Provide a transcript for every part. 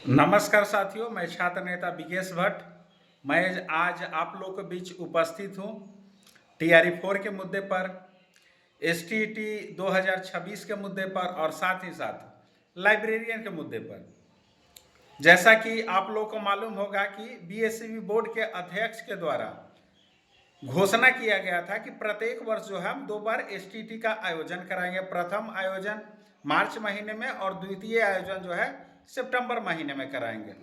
नमस्कार साथियों, मैं छात्र नेता विकेश भट्ट। मैं आज आप लोगों के बीच उपस्थित हूँ टीआरई 4 के मुद्दे पर, एसटीईटी 2026 के मुद्दे पर और साथ ही साथ लाइब्रेरियन के मुद्दे पर। जैसा कि आप लोगों को मालूम होगा कि बीएसईबी बोर्ड के अध्यक्ष के द्वारा घोषणा किया गया था कि प्रत्येक वर्ष जो है हम 2 बार एसटीईटी का आयोजन कराएंगे। प्रथम आयोजन मार्च महीने में और द्वितीय आयोजन जो है सितंबर महीने में कराएंगे।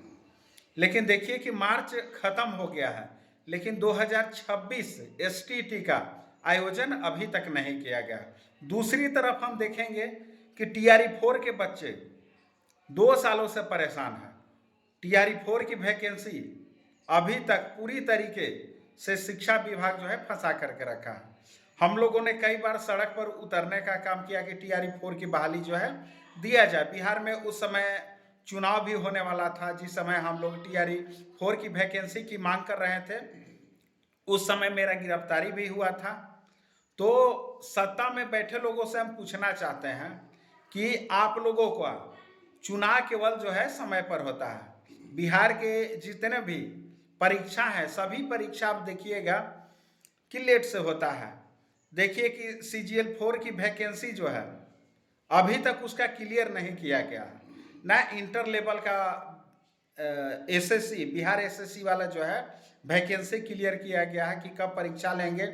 लेकिन देखिए कि मार्च खत्म हो गया है, लेकिन 2026 एसटीईटी का आयोजन अभी तक नहीं किया गया। दूसरी तरफ हम देखेंगे कि टीआरई 4 के बच्चे 2 सालों से परेशान हैं। टीआरई 4 की वैकेंसी अभी तक पूरी तरीके से शिक्षा विभाग जो है फंसा करके रखा है। हम लोगों ने कई बार सड़क पर उतरने का काम किया कि टीआरई 4 की बहाली जो है दिया जाए। बिहार में उस समय चुनाव भी होने वाला था, जिस समय हम लोग टीआरई 4 की वैकेंसी की मांग कर रहे थे। उस समय मेरा गिरफ्तारी भी हुआ था। तो सत्ता में बैठे लोगों से हम पूछना चाहते हैं कि आप लोगों का चुनाव केवल जो है समय पर होता है। बिहार के जितने भी परीक्षा है, सभी परीक्षा आप देखिएगा कि लेट से होता है। देखिए कि सीजीएल 4 की वैकेंसी जो है अभी तक उसका क्लियर नहीं किया गया, ना इंटर लेवल का एसएससी, बिहार एसएससी वाला जो है वैकेंसी क्लियर किया गया है कि कब परीक्षा लेंगे,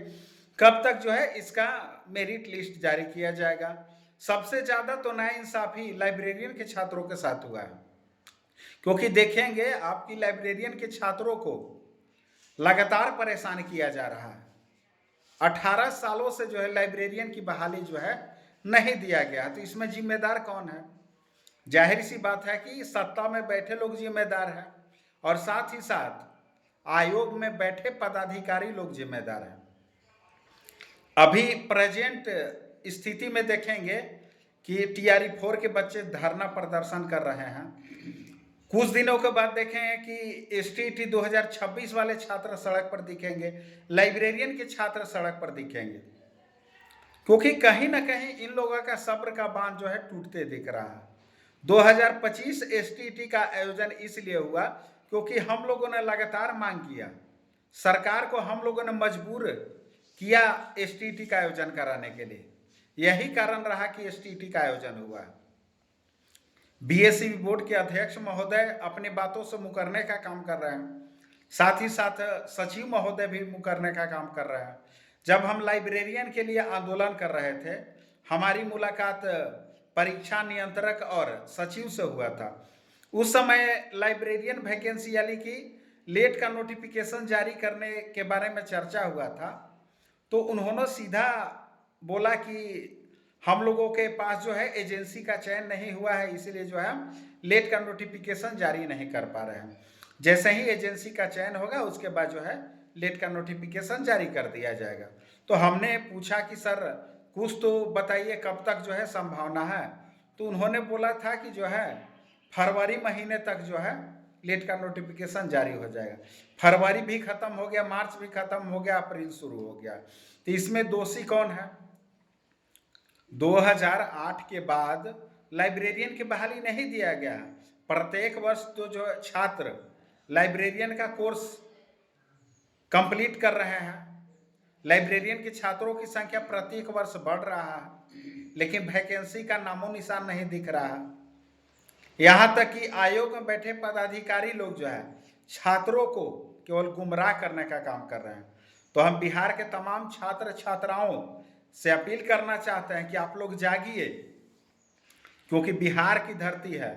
कब तक जो है इसका मेरिट लिस्ट जारी किया जाएगा। सबसे ज़्यादा तो नाइंसाफ़ी लाइब्रेरियन के छात्रों के साथ हुआ है, क्योंकि देखेंगे आपकी लाइब्रेरियन के छात्रों को लगातार परेशान किया जा रहा है। 18 सालों से जो है लाइब्रेरियन की बहाली जो है नहीं दिया गया। तो इसमें जिम्मेदार कौन है? जाहिर सी बात है कि सत्ता में बैठे लोग जिम्मेदार हैं और साथ ही साथ आयोग में बैठे पदाधिकारी लोग जिम्मेदार हैं। अभी प्रेजेंट स्थिति में देखेंगे कि टीआरई 4 के बच्चे धरना प्रदर्शन कर रहे हैं। कुछ दिनों के बाद देखेंगे कि एसटीईटी 2026 वाले छात्र सड़क पर दिखेंगे, लाइब्रेरियन के छात्र सड़क पर दिखेंगे, क्योंकि कहीं ना कहीं इन लोगों का सब्र का बांध जो है टूटते दिख रहा है। 2025 एसटीईटी का आयोजन इसलिए हुआ क्योंकि हम लोगों ने लगातार मांग किया, सरकार को हम लोगों ने मजबूर किया एसटीईटी का आयोजन कराने के लिए। यही कारण रहा कि एसटीईटी का आयोजन हुआ। बीएसईबी बोर्ड के अध्यक्ष महोदय अपनी बातों से मुकरने का काम कर रहे हैं, साथ ही साथ सचिव महोदय भी मुकरने का काम कर रहे हैं। जब हम लाइब्रेरियन के लिए आंदोलन कर रहे थे, हमारी मुलाकात परीक्षा नियंत्रक और सचिव से हुआ था। उस समय लाइब्रेरियन वैकेंसी यानी कि लेट का नोटिफिकेशन जारी करने के बारे में चर्चा हुआ था। तो उन्होंने सीधा बोला कि हम लोगों के पास जो है एजेंसी का चयन नहीं हुआ है, इसीलिए जो है हम लेट का नोटिफिकेशन जारी नहीं कर पा रहे हैं। जैसे ही एजेंसी का चयन होगा उसके बाद जो है लेट का नोटिफिकेशन जारी कर दिया जाएगा। तो हमने पूछा कि सर कुछ तो बताइए कब तक जो है संभावना है। तो उन्होंने बोला था कि जो है फरवरी महीने तक जो है लेट का नोटिफिकेशन जारी हो जाएगा। फरवरी भी खत्म हो गया, मार्च भी खत्म हो गया, अप्रैल शुरू हो गया। तो इसमें दोषी कौन है? 2008 के बाद लाइब्रेरियन की बहाली नहीं दिया गया। प्रत्येक वर्ष तो जो छात्र लाइब्रेरियन का कोर्स कंप्लीट कर रहे हैं, लाइब्रेरियन के छात्रों की संख्या प्रत्येक वर्ष बढ़ रहा है, लेकिन वैकेंसी का नामो निशान नहीं दिख रहा है। यहाँ तक कि आयोग में बैठे पदाधिकारी लोग जो है छात्रों को केवल गुमराह करने का काम कर रहे हैं। तो हम बिहार के तमाम छात्र छात्राओं से अपील करना चाहते हैं कि आप लोग जागिए, क्योंकि बिहार की धरती है।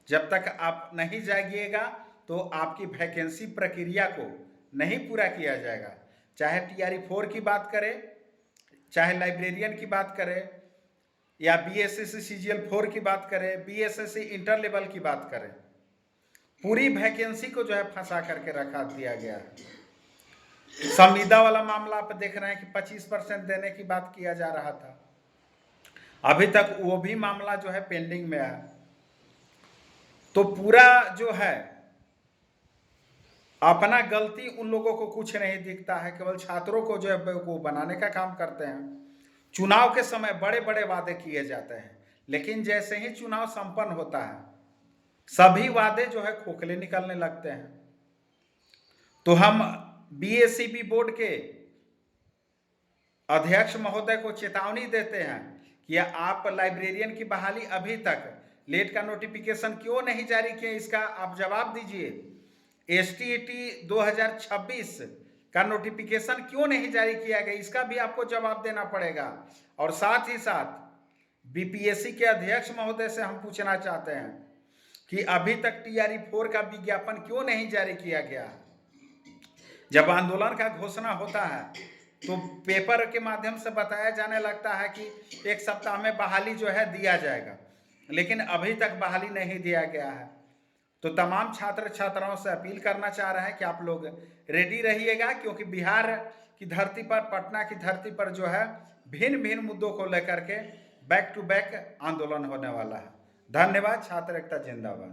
जब तक आप नहीं जागिएगा तो आपकी वैकेंसी प्रक्रिया को नहीं पूरा किया जाएगा। चाहे टीआरई 4 की बात करें, चाहे लाइब्रेरियन की बात करें, या बीएसएससी सीजीएल 4 की बात करें, बीएसएससी इंटर लेवल की बात करें, पूरी वैकेंसी को जो है फंसा करके रखा दिया गया है। संविदा वाला मामला आप देख रहे हैं कि 25% देने की बात किया जा रहा था, अभी तक वो भी मामला जो है पेंडिंग में है। तो पूरा जो है अपना गलती उन लोगों को कुछ नहीं दिखता है, केवल छात्रों को जो है वो बनाने का काम करते हैं। चुनाव के समय बड़े बड़े वादे किए जाते हैं, लेकिन जैसे ही चुनाव संपन्न होता है सभी वादे जो है खोखले निकलने लगते हैं। तो हम बीएसईबी बोर्ड के अध्यक्ष महोदय को चेतावनी देते हैं कि आप लाइब्रेरियन की बहाली अभी तक लेट का नोटिफिकेशन क्यों नहीं जारी किए, इसका आप जवाब दीजिए। एसटीईटी 2026 का नोटिफिकेशन क्यों नहीं जारी किया गया, इसका भी आपको जवाब देना पड़ेगा। और साथ ही साथ बीपीएससी के अध्यक्ष महोदय से हम पूछना चाहते हैं कि अभी तक टीआरई 4 का विज्ञापन क्यों नहीं जारी किया गया। जब आंदोलन का घोषणा होता है तो पेपर के माध्यम से बताया जाने लगता है कि एक सप्ताह में बहाली जो है दिया जाएगा, लेकिन अभी तक बहाली नहीं दिया गया है। तो तमाम छात्र छात्राओं से अपील करना चाह रहे हैं कि आप लोग रेडी रहिएगा, क्योंकि बिहार की धरती पर, पटना की धरती पर जो है भिन्न भिन्न मुद्दों को लेकर के बैक टू बैक आंदोलन होने वाला है। धन्यवाद। छात्र एकता जिंदाबाद।